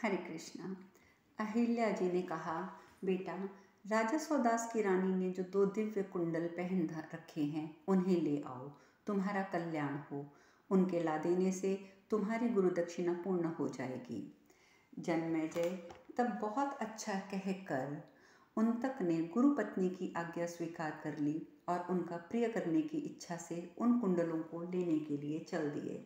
हरे कृष्णा। अहिल्या जी ने कहा, बेटा, राजा सौदास की रानी ने जो 2 दिव्य कुंडल पहन रखे हैं उन्हें ले आओ, तुम्हारा कल्याण हो। उनके ला देने से तुम्हारी गुरु दक्षिणा पूर्ण हो जाएगी। जन्मेजय तब बहुत अच्छा कहकर उनतक ने गुरु पत्नी की आज्ञा स्वीकार कर ली और उनका प्रिय करने की इच्छा से उन कुंडलों को लेने के लिए चल दिए।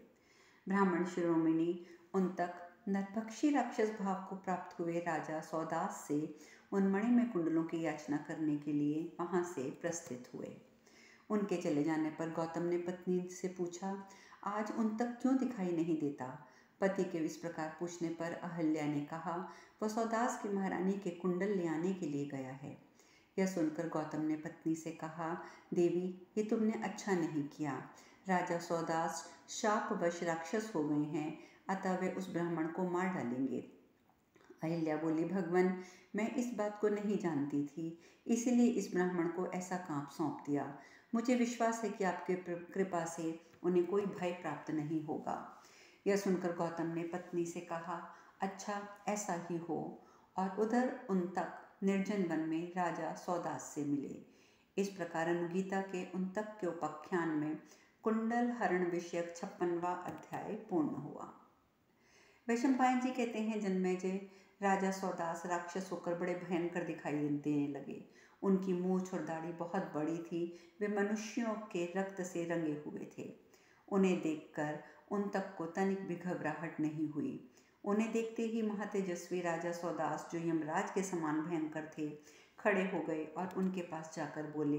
ब्राह्मण शिरोमणि उनतक नरभक्षी राक्षस भाव को प्राप्त हुए राजा सौदास से उन मणिमय कुंडलों की याचना करने के लिए वहां से प्रस्थित हुए। उनके चले जाने पर गौतम ने पत्नी से पूछा, आज उन तक क्यों दिखाई नहीं देता? पति के इस प्रकार पूछने पर अहल्या ने कहा, वह सौदास की महारानी के कुंडल ले आने के लिए गया है। यह सुनकर गौतम ने पत्नी से कहा, देवी, ये तुमने अच्छा नहीं किया। राजा सौदास शापवश राक्षस हो गए हैं, अतः वे उस ब्राह्मण को मार डालेंगे। अहिल्या बोली, भगवान, मैं इस बात को नहीं जानती थी, इसलिए इस ब्राह्मण को ऐसा काम सौंप दिया। मुझे विश्वास है कि आपके कृपा से उन्हें कोई भय प्राप्त नहीं होगा। यह सुनकर गौतम ने पत्नी से कहा, अच्छा, ऐसा ही हो। और उधर उन तक निर्जन वन में राजा सौदास से मिले। इस प्रकार अनुगीता के उन तक के उपाख्यान में कुंडल हरण विषयक 56वां अध्याय पूर्ण हुआ। वैशंपायन जी कहते हैं, जन्मेजय, राजा सौदास राक्षस होकर बड़े भयंकर दिखाई देने लगे। उनकी मूछ और दाढ़ी बहुत बड़ी थी। वे मनुष्यों के रक्त से रंगे हुए थे। उन्हें देखकर उन तक को तनिक भी घबराहट नहीं हुई। उन्हें देखते ही महातेजस्वी राजा सौदास, जो यमराज के समान भयंकर थे, खड़े हो गए और उनके पास जाकर बोले,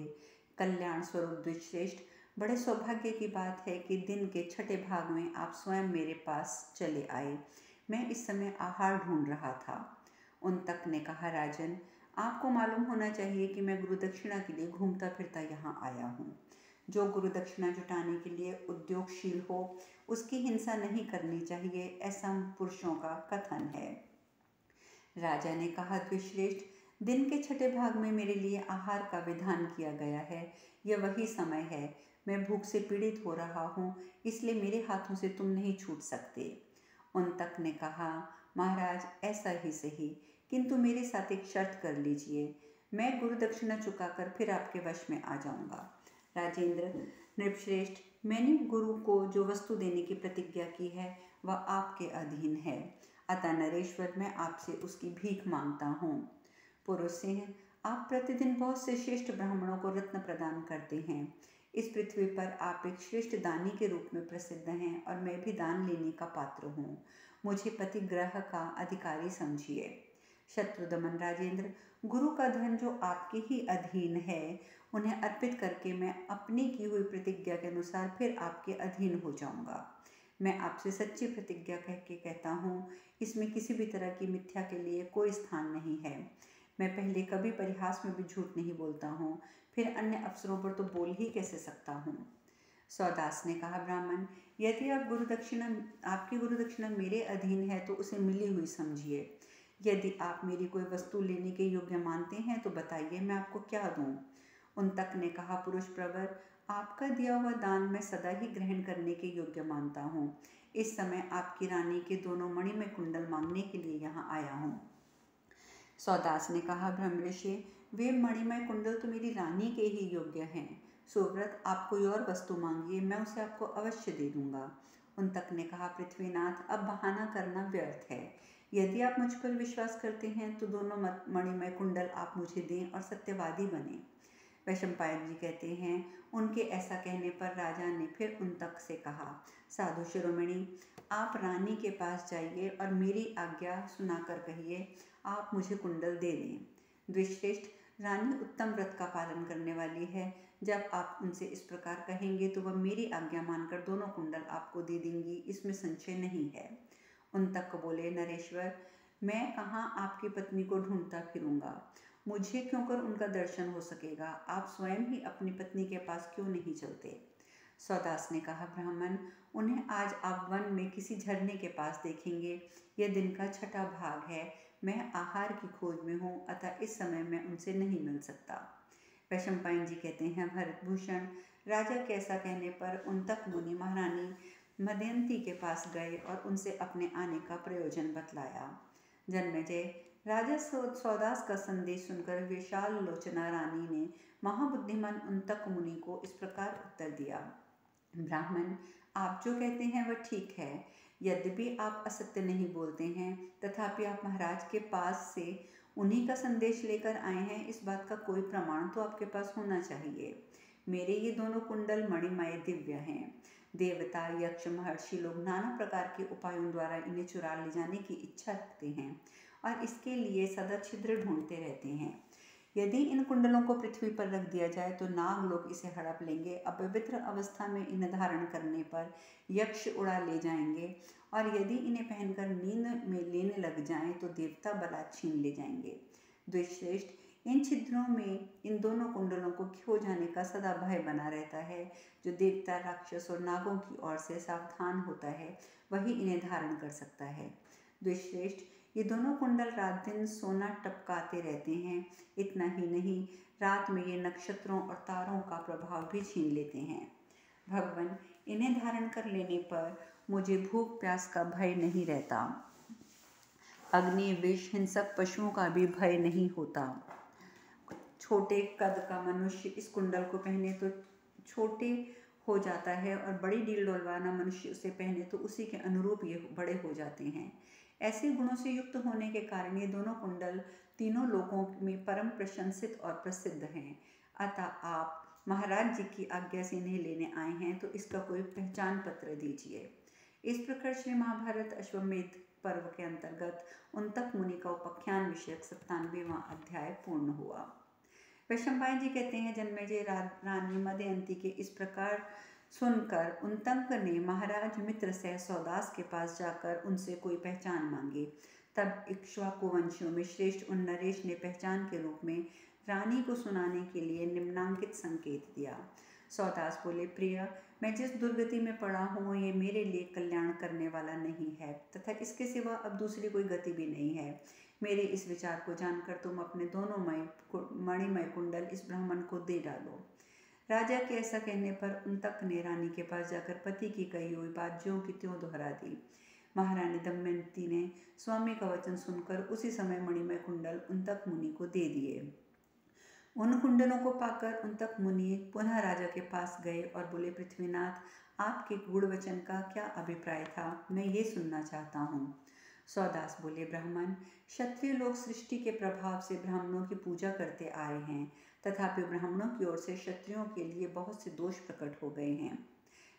कल्याण स्वरूप द्विजश्रेष्ठ, बड़े सौभाग्य की बात है कि दिन के छठे भाग में आप स्वयं मेरे पास चले आए। मैं इस समय आहार ढूंढ रहा था। उन तक ने कहा, राजन, आपको मालूम होना चाहिए कि मैं गुरु दक्षिणा के लिए घूमता फिरता यहाँ आया हूँ। जो गुरु दक्षिणा जुटाने के लिए उद्योगशील हो, उसकी हिंसा नहीं करनी चाहिए, ऐसा पुरुषों का कथन है। राजा ने कहा, द्विजश्रेष्ठ, दिन के छठे भाग में मेरे लिए आहार का विधान किया गया है। यह वही समय है। मैं भूख से पीड़ित हो रहा हूँ, इसलिए मेरे हाथों से तुम नहीं छूट सकते। उन तक ने कहा, महाराज, ऐसा ही सही, किंतु मेरे साथ एक शर्त कर लीजिए। मैं गुरु दक्षिणा चुकाकर फिर आपके वश में आ जाऊंगा। राजेंद्र, नृपश्रेष्ठ, मैंने गुरु को जो वस्तु देने की प्रतिज्ञा की है वह आपके अधीन है, अतः नरेश्वर, मैं आपसे उसकी भीख मांगता हूँ। पुरुष सिंह, आप प्रतिदिन बहुत से श्रेष्ठ ब्राह्मणों को रत्न प्रदान करते हैं। इस पृथ्वी पर आप एक श्रेष्ठ दानी के रूप में प्रसिद्ध हैं और मैं भी दान लेने का पात्र हूँ। मुझे पतिग्रह का अधिकारी समझिए। शत्रुदमन, राजेंद्र, गुरु का धन जो आपके ही अधीन है, उन्हें अर्पित करके मैं अपनी की हुई प्रतिज्ञा के अनुसार फिर आपके अधीन हो जाऊंगा। मैं आपसे सच्ची प्रतिज्ञा कह के कहता हूँ, इसमें किसी भी तरह की मिथ्या के लिए कोई स्थान नहीं है। मैं पहले कभी परिहास में भी झूठ नहीं बोलता हूँ, फिर अन्य अवसरों पर तो बोल ही कैसे सकता हूँ। सौदास ने कहा, ब्राह्मण, यदि आपकी गुरु दक्षिणा मेरे अधीन है तो उसे मिली हुई समझिए। यदि आप मेरी कोई वस्तु लेने के योग्य मानते हैं तो बताइए, मैं आपको क्या दूं। उन तक ने कहा, पुरुष प्रवर, आपका दिया हुआ दान मैं सदा ही ग्रहण करने के योग्य मानता हूँ। इस समय आपकी रानी के दोनों मणिमय कुंडल मांगने के लिए यहाँ आया हूँ। सौदास ने कहा, ब्रह्मऋषि, वे मणिमय कुंडल तो मेरी रानी के ही योग्य हैं। सुव्रत, आप कोई और वस्तु मांगिए, मैं उसे आपको अवश्य दे दूंगा। उन तक ने कहा, पृथ्वीनाथ, अब बहाना करना व्यर्थ है। यदि आप मुझ पर विश्वास करते हैं तो दोनों मणिमय कुंडल आप मुझे दें और सत्यवादी बने। वैशंपायन जी कहते हैं, उनके ऐसा कहने पर राजा ने फिर उन तक से कहा, साधु शिरोमणि, आप रानी के पास जाइए और मेरी आज्ञा सुनाकर कहिए, आप मुझे कुंडल दे दें। द्विजश्रेष्ठ, रानी उत्तम व्रत का पालन करने वाली है। जब आप उनसे इस प्रकार कहेंगे तो वह मेरी आज्ञा मानकर दोनों कुंडल आपको दे देंगी, इसमें संशय नहीं है। उन तक बोले, नरेश्वर, मैं कहाँ आपकी पत्नी को ढूंढता फिरूंगा। मुझे क्यों कर उनका दर्शन हो सकेगा? आप स्वयं ही अपनी पत्नी के पास क्यों नहीं चलते? सौदास ने कहा, ब्राह्मण, उन्हें आज आप वन में किसी झरने के पास देखेंगे। यह दिन का छठा भाग है। मैं आहार की खोज में हूँ, अतः इस समय मैं उनसे नहीं मिल सकता। वैशंपायन जी कहते हैं, भरतभूषण, राजा के ऐसा कहने पर उन तक मुनि महारानी मदयंती के पास गए और उनसे अपने आने का प्रयोजन बतलाया। जन्मेजय, राजा सौदास का संदेश सुनकर विशाल लोचना रानी ने महाबुद्धिमान उन्तक मुनि को इस प्रकार उत्तर दिया। ब्राह्मण, आप जो कहते हैं वह ठीक है। यद्यपि आप असत्य नहीं बोलते हैं, तथापि आप महाराज के पास से उन्हीं का संदेश लेकर आए हैं, इस बात का कोई प्रमाण तो आपके पास होना चाहिए। मेरे ये दोनों कुंडल मणिमय दिव्य हैं। देवता, यक्ष, महर्षि लोग नाना प्रकार के उपायों द्वारा इन्हें चुरा ले जाने की इच्छा रखते हैं और इसके लिए सदा छिद्र ढूंढते रहते हैं। यदि इन कुंडलों को पृथ्वी पर रख दिया जाए तो नाग लोग इसे हड़प लेंगे। अपवित्र अवस्था में इन्हें धारण करने पर यक्ष उड़ा ले जाएंगे और यदि इन्हें पहनकर नींद में लेने लग जाएं तो देवता बलात् छीन ले जाएंगे। द्विश्रेष्ठ, इन छिद्रों में इन दोनों कुंडलों को खो जाने का सदा भय बना रहता है। जो देवता, राक्षस और नागों की ओर से सावधान होता है वही इन्हें धारण कर सकता है। द्विश्रेष्ठ, ये दोनों कुंडल रात दिन सोना टपकाते रहते हैं। इतना ही नहीं, रात में ये नक्षत्रों और तारों का प्रभाव भी छीन लेते हैं। भगवान, इन्हें धारण कर लेने पर मुझे भूख प्यास का भय नहीं रहता। अग्नि, विष, हिंसक पशुओं का भी भय नहीं होता। छोटे कद का मनुष्य इस कुंडल को पहने तो छोटे हो जाता है और बड़ी डील डोलवाना मनुष्य उसे पहने तो उसी के अनुरूप ये बड़े हो जाते हैं। ऐसे गुणों से युक्त होने के कारण ये दोनों कुंडल तीनों लोकों में परम प्रशंसित और प्रसिद्ध हैं। अतः आप महाराज जी की आज्ञा से इन्हें लेने आए हैं तो इसका कोई पहचान पत्र दीजिए। इस प्रकार श्री महाभारत अश्वमेध पर्व के अंतर्गत उन्तक मुनि का उपाख्यान विषयक 97वां अध्याय पूर्ण हुआ। वैशंपायन जी कहते हैं, जन्मेजय, रानी मदयंती के इस प्रकार सुनकर उन्तक ने महाराज मित्र से सौदास के पास जाकर उनसे कोई पहचान मांगी। तब इक्ष्वाकु वंशियों में श्रेष्ठ उन नरेश ने पहचान के रूप में रानी को सुनाने के लिए निम्नांकित संकेत दिया। सौदास बोले, प्रिय, मैं जिस दुर्गति में पड़ा हूँ ये मेरे लिए कल्याण करने वाला नहीं है तथा इसके सिवा अब दूसरी कोई गति भी नहीं है। मेरे इस विचार को जानकर तुम अपने दोनों मणिमय कुंडल इस ब्राह्मण को दे डालो। राजा के ऐसा कहने पर उन्तक ने रानी के पास जाकर पति की कही हुई बात ज्यों की त्यों दोहरा दी। महारानी दमयंती ने स्वामी का वचन सुनकर उसी समय मणिमय कुंडल उन्तक मुनि को दे दिए। उन कुंडलों को पाकर उन्तक मुनि पुनः राजा के पास गए और बोले, पृथ्वीनाथ, आपके गूढ़ वचन का क्या अभिप्राय था, मैं ये सुनना चाहता हूँ। सौदास बोले, ब्राह्मण, क्षत्रिय लोग सृष्टि के प्रभाव से ब्राह्मणों की पूजा करते आए हैं, तथापि ब्राह्मणों की ओर से क्षत्रियों के लिए बहुत से दोष प्रकट हो गए हैं।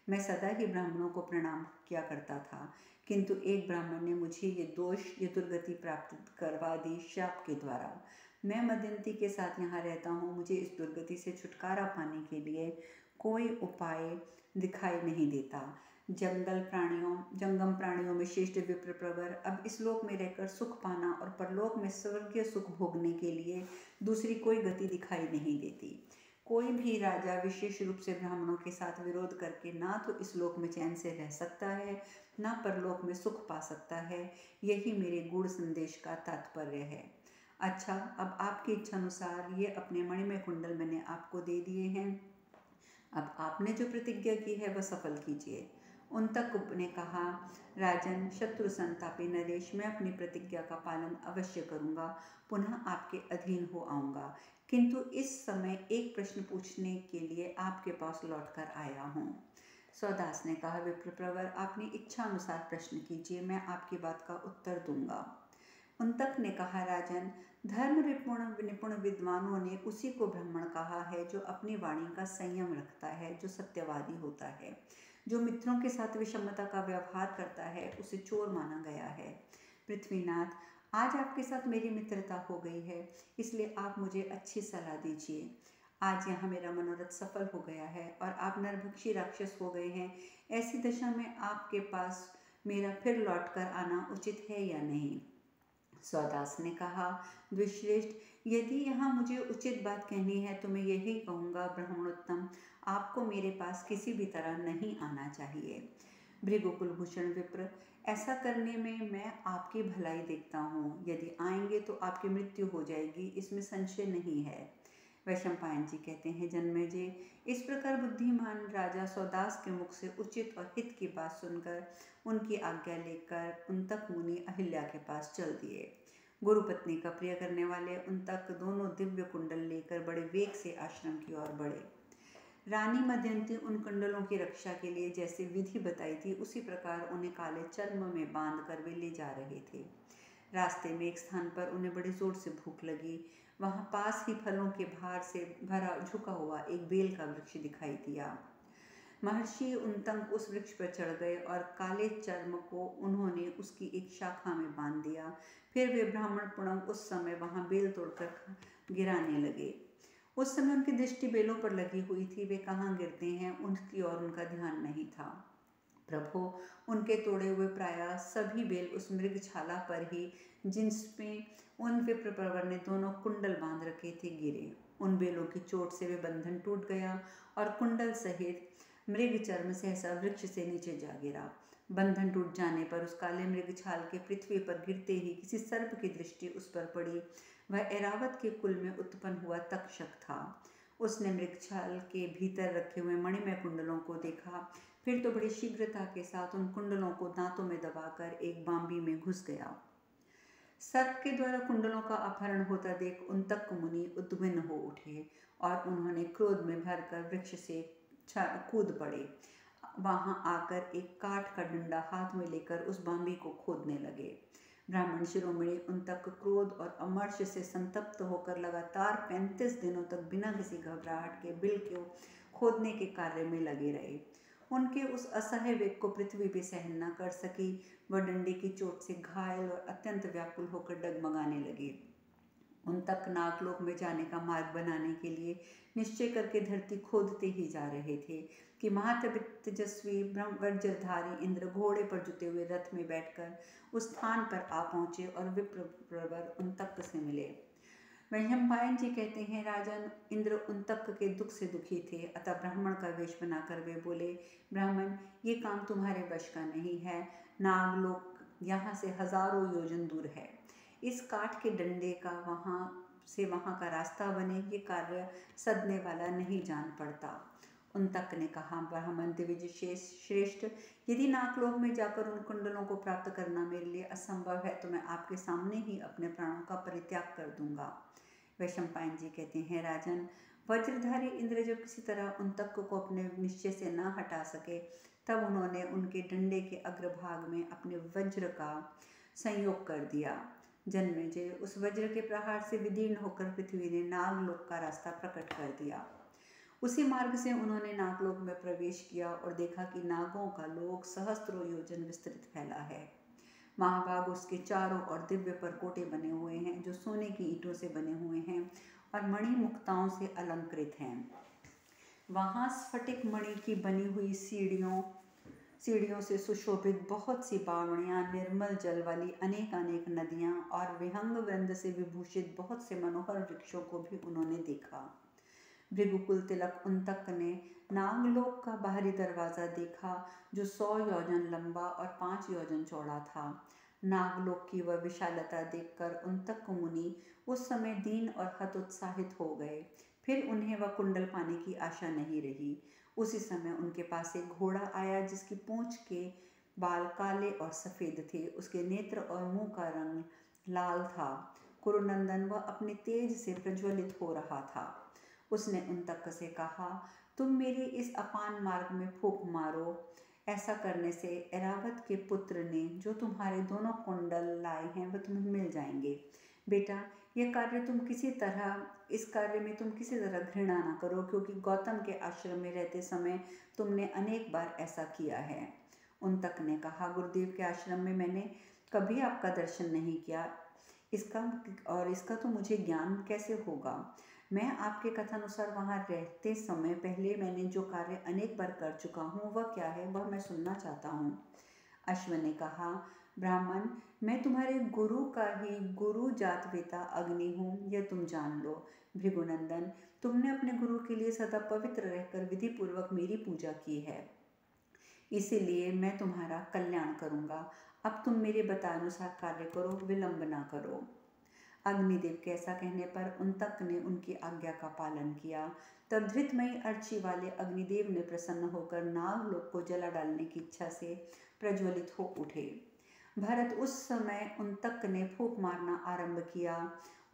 मैं सदा ही ब्राह्मणों को प्रणाम किया करता था, किंतु एक ब्राह्मण ने मुझे ये दुर्गति प्राप्त करवा दी शाप के द्वारा। मैं मदयंती के साथ यहाँ रहता हूँ। मुझे इस दुर्गति से छुटकारा पाने के लिए कोई उपाय दिखाई नहीं देता। जंगम प्राणियों में श्रेष्ठ विप्र प्रवर, अब इस लोक में रहकर सुख पाना और परलोक में स्वर्गीय सुख भोगने के लिए दूसरी कोई गति दिखाई नहीं देती। कोई भी राजा विशेष रूप से ब्राह्मणों के साथ विरोध करके ना तो इस लोक में चैन से रह सकता है, ना परलोक में सुख पा सकता है। यही मेरे गूढ़ संदेश का तात्पर्य है। अच्छा, अब आपकी इच्छा अनुसार ये अपने मणिमय कुंडल मैंने आपको दे दिए हैं। अब आपने जो प्रतिज्ञा की है वह सफल कीजिए। उन्तक ने कहा, राजन, शत्रु संतापी नरेश, मैं अपनी प्रतिज्ञा का पालन अवश्य करूँगा, पुनः आपके अधीन हो आऊँगा, किंतु इस समय एक प्रश्न पूछने के लिए आपके पास लौटकर आया हूँ। सौदास ने कहा, विप्रप्रवर, अपनी इच्छा अनुसार प्रश्न कीजिए, मैं आपकी बात का उत्तर दूंगा। उन्तक ने कहा, राजन, धर्म निपुण विद्वानों ने उसी को ब्राह्मण कहा है जो अपनी वाणी का संयम रखता है, जो सत्यवादी होता है। जो मित्रों के साथ विषमता का व्यवहार करता है उसे चोर माना गया है। पृथ्वीनाथ, आज आपके साथ मेरी मित्रता हो गई है, इसलिए आप मुझे अच्छी सलाह दीजिए। आज यहाँ मेरा मनोरथ सफल हो गया है और आप नरभक्षी राक्षस हो गए हैं। ऐसी दशा में आपके पास मेरा फिर लौट कर आना उचित है या नहीं? सौदास ने कहा, द्विश्रेष्ठ, यदि यहाँ मुझे उचित बात कहनी है तो मैं यही कहूँगा, ब्राह्मणोत्तम, आपको मेरे पास किसी भी तरह नहीं आना चाहिए। भृगुकुलभूषण विप्र, ऐसा करने में मैं आपकी भलाई देखता हूँ। यदि आएंगे तो आपकी मृत्यु हो जाएगी, इसमें संशय नहीं है। वैशंपायन जी कहते हैं, जन्मेजय, इस प्रकार बुद्धिमान राजा सौदास के मुख से उचित और हित की बात सुनकर उनकी आज्ञा लेकर उनतक मुनि अहिल्या के पास चल दिए। गुरु पत्नी का प्रिय करने वाले उनतक दोनों दिव्य कुंडल लेकर बड़े वेग से आश्रम की ओर बढ़े। रानी मदयंती उन कुंडलों की रक्षा के लिए जैसे विधि बताई थी उसी प्रकार उन्हें काले चर्म में बांध कर वे ले जा रहे थे। रास्ते में एक स्थान पर उन्हें बड़ी जोर से भूख लगी। वहां पास ही फलों के भार से भरा झुका हुआ एक बेल का वृक्ष दिखाई दिया। महर्षि उनतंक उस वृक्ष पर चढ़ गए और काले चर्म को उन्होंने उसकी एक शाखा में बांध दिया। फिर वे ब्राह्मण पुणव उस समय वहां बेल तोड़कर गिराने लगे। उस समय उनकी दृष्टि बेलों पर लगी हुई थी। वे कहाँ गिरते हैं उनकी ओर उनका ध्यान नहीं था। प्रभु, उनके तोड़े हुए प्रायः सभी बेल उस मृगछाला पर ही, जिसमें उन विप्र प्रवर ने दोनों कुंडल बांध रखे थे, गिरे। उन बेलों की चोट से वे बंधन टूट गया और कुंडल सहित मृग चर्म सहसा वृक्ष से नीचे जा गिरा। बंधन टूट जाने पर उस काले मृगछाल के पृथ्वी पर गिरते ही किसी सर्प की दृष्टि उस पर पड़ी। वह ऐरावत के कुल में उत्पन्न हुआ तक्षक था। उसने मृगछाल के भीतर रखे हुए मणिमय कुंडलों को देखा, फिर तो बड़ी शीघ्रता के साथ उन कुंडलों को दांतों में दबाकर एक बांबी में घुस गया। सर्प के द्वारा कुंडलों का अपहरण होता देख उनतक मुनि उद्विग्न हो उठे और उन्होंने क्रोध में भरकर वृक्ष से कूद पड़े। वहां आकर एक काठ का डंडा हाथ में लेकर उस बांबी को खोदने लगे। ब्राह्मण शिरोमणि उनतक क्रोध और अमर्ष से संतप्त होकर लगातार 35 दिनों तक बिना किसी घबराहट के बिल को खोदने के कार्य में लगे रहे। उनके उस असह्य वेग को पृथ्वी भी सहन न कर सकी। वह डंडे की चोट से घायल और अत्यंत व्याकुल होकर डगमगाने लगे। उन तक नागलोक में जाने का मार्ग बनाने के लिए निश्चय करके धरती खोदते ही जा रहे थे कि महातेजस्वी वज्रधारी इंद्र घोड़े पर जुते हुए रथ में बैठकर उस स्थान पर आ पहुंचे और विप्र प्रवर उनतक से मिले। वैशंपायन जी कहते हैं, राजन, इंद्र उनतक के दुख से दुखी थे, अतः ब्राह्मण का वेश बनाकर वे बोले, ब्राह्मण, ये काम तुम्हारे वश का नहीं है। नागलोक यहाँ से हजारों योजन दूर है। इस काठ के डंडे का वहाँ का रास्ता बने, ये कार्य सदने वाला नहीं जान पड़ता। उनतक ने कहा, ब्राह्मण दिविजय श्रेष्ठ, यदि नागलोक में जाकर उन कुंडलों को प्राप्त करना मेरे लिए असंभव है तो मैं आपके सामने ही अपने प्राणों का परित्याग कर दूंगा। वैशंपायन जी कहते हैं, राजन, वज्रधारी इंद्र जब किसी तरह उनतक को अपने निश्चय से न हटा सके तब उन्होंने उनके डंडे के अग्रभाग में अपने वज्र का संयोग कर दिया। जन्मेजय, उस वज्र के प्रहार से विदीर्ण होकर पृथ्वी ने नागलोक का रास्ता प्रकट कर दिया। उसी मार्ग से उन्होंने नागलोक में प्रवेश किया और देखा कि नागों का लोक सहस्त्रों योजन विस्तृत फैला है। महाभाग उसके चारों ओर दिव्य परकोटे बने हुए हैं जो सोने की ईंटों से बने हुए हैं और मणि मुक्ताओं से अलंकृत हैं। वहाँ स्फटिक मणि की बनी हुई सीढ़ियों से सुशोभित बहुत सी बावड़ियाँ, निर्मल जल वाली अनेक नदियाँ और विहंग वृंद से विभूषित बहुत से मनोहर वृक्षों को भी उन्होंने देखा। भृगुकुल तिलक उनतक ने नागलोक का बाहरी दरवाजा देखा जो 100 योजन लंबा और 5 योजन चौड़ा था। नागलोक की वह विशालता देखकर उनतक मुनि उस समय दीन और हतोत्साहित हो गए। फिर उन्हें वह कुंडल पाने की आशा नहीं रही। उसी समय उनके पास एक घोड़ा आया जिसकी पूंछ के बाल काले और सफ़ेद थे। उसके नेत्र और मुंह का रंग लाल था। कुरुनंदन वह अपने तेज से प्रज्वलित हो रहा था। उसने उनतक से कहा, तुम मेरे इस अपान मार्ग में फूंक मारो। ऐसा करने से ऐरावत के पुत्र ने जो तुम्हारे दोनों कुंडल लाए हैं वह तुम्हें मिल जाएंगे। बेटा, इस कार्य में तुम किसी तरह घृणा न करो, क्योंकि गौतम के आश्रम में रहते समय तुमने अनेक बार ऐसा किया है। उनतक ने कहा, गुरुदेव के आश्रम में मैंने कभी आपका दर्शन नहीं किया, इसका तो मुझे ज्ञान कैसे होगा। मैं आपके कथानुसार वहाँ रहते समय पहले मैंने जो कार्य अनेक बार कर चुका हूँ वह क्या है, वह मैं सुनना चाहता हूँ। अश्व ने कहा, ब्राह्मण, मैं तुम्हारे गुरु का ही गुरु जात वेता अग्नि हूँ, यह तुम जान लो। भृगुनंदन, तुमने अपने गुरु के लिए सदा पवित्र रहकर विधि पूर्वक मेरी पूजा की है, इसीलिए मैं तुम्हारा कल्याण करूँगा। अब तुम मेरे बतानुसार कार्य करो, विलंब ना करो। अग्निदेव के ऐसा कहने पर उन्तक ने उनकी आज्ञा का पालन किया। तब धृतमयी अर्ची वाले अग्निदेव ने प्रसन्न होकर नागलोक को जला डालने की इच्छा से प्रज्वलित हो उठे। भरत उस समय उन्तक ने फूंक मारना आरंभ किया।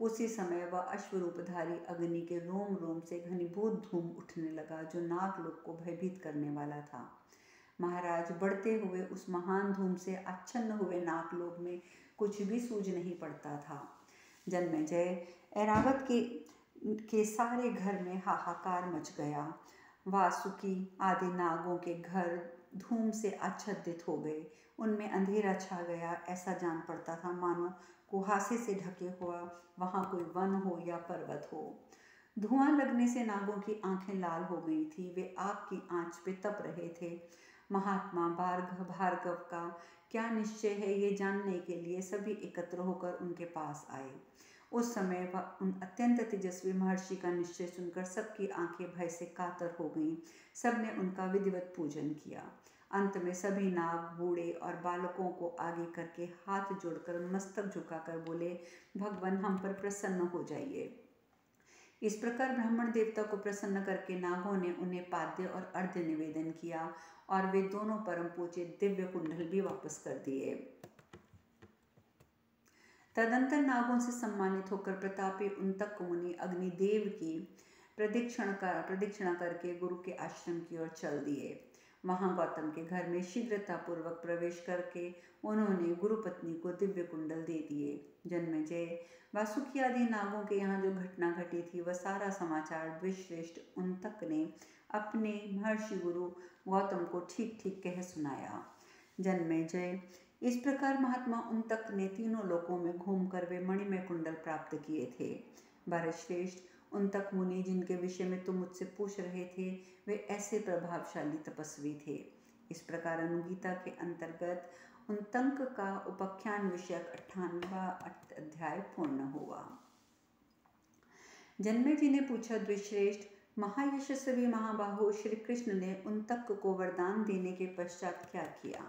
उसी समय वह अश्वरूपधारी अग्नि के रोम रोम से घनीभूत धूम उठने लगा, जो नागलोक को भयभीत करने वाला था। महाराज, बढ़ते हुए उस महान धूम से आच्छन्न हुए नागलोक में कुछ भी सूझ नहीं पड़ता था। जन्मेजय, ऐरावत के सारे घर में हाहाकार मच गया। वासुकी आदि नागों के घर धूम से आच्छादित हो गए। उनमें अंधेरा छा गया। ऐसा जान पड़ता था मानो कुहासे से ढके हुआ वहाँ कोई वन हो या पर्वत हो। धुआं लगने से नागों की आंखें लाल हो गई थी। वे आग की आंच पे तप रहे थे। महात्मा भार्गव का क्या निश्चय है, ये जानने के लिए सभी एकत्र होकर उनके पास आए। उस समय वह उन अत्यंत तेजस्वी महर्षि का निश्चय सुनकर सबकी आंखें भय से कातर हो गईं। सबने उनका विधिवत पूजन किया। अंत में सभी नाग, बूढ़े और बालकों को आगे करके हाथ जोड़कर मस्तक झुकाकर बोले, भगवान हम पर प्रसन्न हो जाइए। इस प्रकार ब्राह्मण देवता को प्रसन्न करके नागों ने उन्हें पाद्य और अर्घ्य निवेदन किया और वे दोनों परम पूज्य दिव्य कुंडल भी वापस कर दिए। तदंतर नागों से सम्मानित होकर प्रतापी उन्तक मुनि अग्निदेव की प्रदक्षिणा करके गुरु के आश्रम की ओर चल दिए। वहां गौतम के घर में शीघ्रतापूर्वक प्रवेश करके उन्होंने गुरु पत्नी को दिव्य कुंडल दे दिए। जन्मेजय, वासुकी आदि नागों के यहाँ जो घटना घटी थी वह सारा समाचार द्विश्रेष्ठ उन्तक ने अपने महर्षि गुरु गौतम को ठीक ठीक कह सुनाया। जन्मेजय, इस प्रकार महात्मा उन्तक ने तीनों लोकों में घूमकर वे मणिमय कुंडल प्राप्त किए थे। भरतश्रेष्ठ, उन्तक मुनि जिनके विषय में तुम मुझसे पूछ रहे थे, वे ऐसे प्रभावशाली तपस्वी थे। इस प्रकार अनुगीता के अंतर्गत उन्तक का उपाख्यान विषयक 98वां अध्याय पूर्ण हुआ। जन्मेजय ने पूछा, द्विश्रेष्ठ, महायशस्वी महाबाहु श्री कृष्ण ने उन्तक को वरदान देने के पश्चात क्या किया?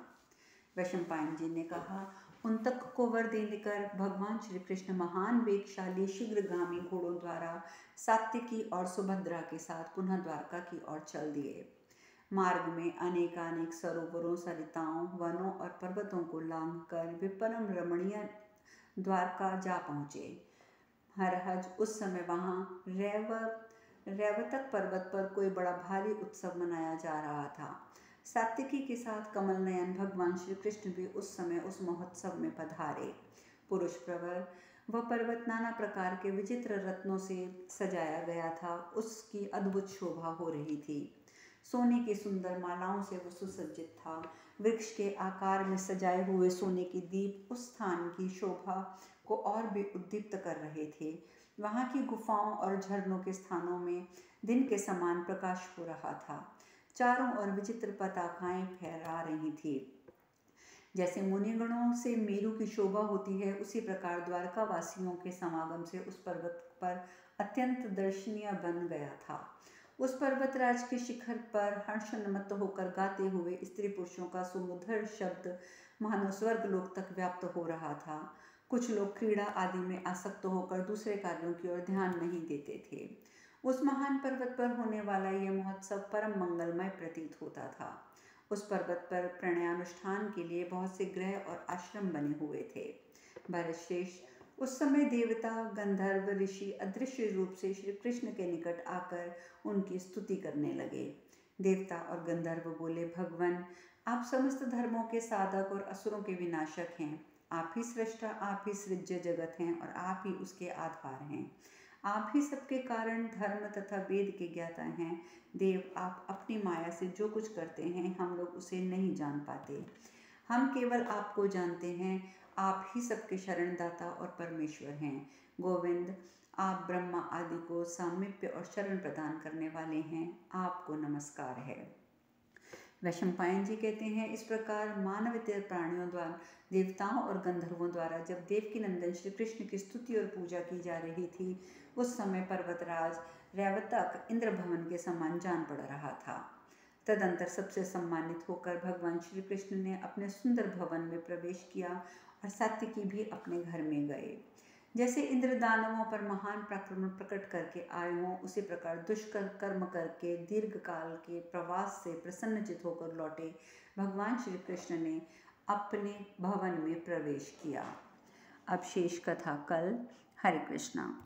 वैशंपायन जी ने कहा, उन्तक को वर देकर भगवान श्री कृष्ण महान वेगशाली शीघ्रगामी घोड़ों द्वारा सात्विकी और सुभद्रा के साथ पुनः द्वारका की ओर चल दिए। मार्ग में अनेकानेक सरोवरों, सरिताओं, वनों और पर्वतों को लांघकर वे परम रमणीय द्वारका जा पहुँचे। हरहज उस समय वहाँ रैवतक पर्वत पर कोई बड़ा भारी उत्सव मनाया जा रहा था। सात्विकी के साथ कमल नयन भगवान श्री कृष्ण भी उस समय उस महोत्सव में पधारे। पुरुष प्रवर वह पर्वत नाना प्रकार के विचित्र रत्नों से सजाया गया था। उसकी अद्भुत शोभा हो रही थी। सोने की सुंदर मालाओं से वह सुसज्जित था। वृक्ष के आकार में सजाए हुए सोने के दीप उस स्थान की शोभा को और भी उद्दीप्त कर रहे थे। वहाँ की गुफाओं और झरनों के स्थानों में दिन के समान प्रकाश हो रहा था। चारों ओर विचित्र पताकाएं फहरा रही थी। जैसे मुनिगणों से मेरु की शोभा होती है, उसी प्रकार द्वारका वासियों के समागम से उस पर्वत पर अत्यंत दर्शनीय बन गया था। उस पर्वतराज के शिखर पर हर्षोन्मत्त होकर गाते हुए स्त्री पुरुषों का सुमधुर शब्द मानो स्वर्गलोक तक व्याप्त हो रहा था। कुछ लोग क्रीड़ा आदि में आसक्त होकर दूसरे कार्यों की ओर ध्यान नहीं देते थे। उस महान पर्वत पर होने वाला यह महोत्सव परम मंगलमय प्रतीत होता था। उस पर्वत पर प्रणयानुष्ठान के लिए बहुत से गृह और आश्रम बने हुए थे। भरतश्रेष्ठ, उस समय देवता, गंधर्व, ऋषि अदृश्य रूप से श्री कृष्ण के निकट आकर उनकी स्तुति करने लगे। देवता और गंधर्व बोले, भगवान, आप समस्त धर्मों के साधक और असुरों के विनाशक हैं। आप ही सृष्टा, आप ही सृज्य जगत हैं और आप ही उसके आधार हैं। आप ही सबके कारण, धर्म तथा वेद के ज्ञाता हैं। देव, आप अपनी माया से जो कुछ करते हैं हम लोग उसे नहीं जान पाते। हम केवल आपको जानते हैं। आप ही सबके शरणदाता और परमेश्वर हैं। गोविंद, आप ब्रह्मा आदि को सामीप्य और शरण प्रदान करने वाले हैं। आपको नमस्कार है। वैशंपायन जी कहते हैं, इस प्रकार मानवेतर प्राणियों द्वारा, देवताओं और गंधर्वों द्वारा जब देवकी नंदन श्री कृष्ण की स्तुति और पूजा की जा रही थी, उस समय पर्वतराज रैवतक इंद्र भवन के समान जान पड़ रहा था। तदंतर सबसे सम्मानित होकर भगवान श्री कृष्ण ने अपने सुंदर भवन में प्रवेश किया और सात्विकी भी अपने घर में गए। जैसे इंद्र दानवों पर महान पराक्रम प्रकट करके आए हों, उसी प्रकार दुष्कर कर्म करके दीर्घ काल के प्रवास से प्रसन्नचित होकर लौटे भगवान श्री कृष्ण ने अपने भवन में प्रवेश किया। अब शेष कथा कल। हरे कृष्णा।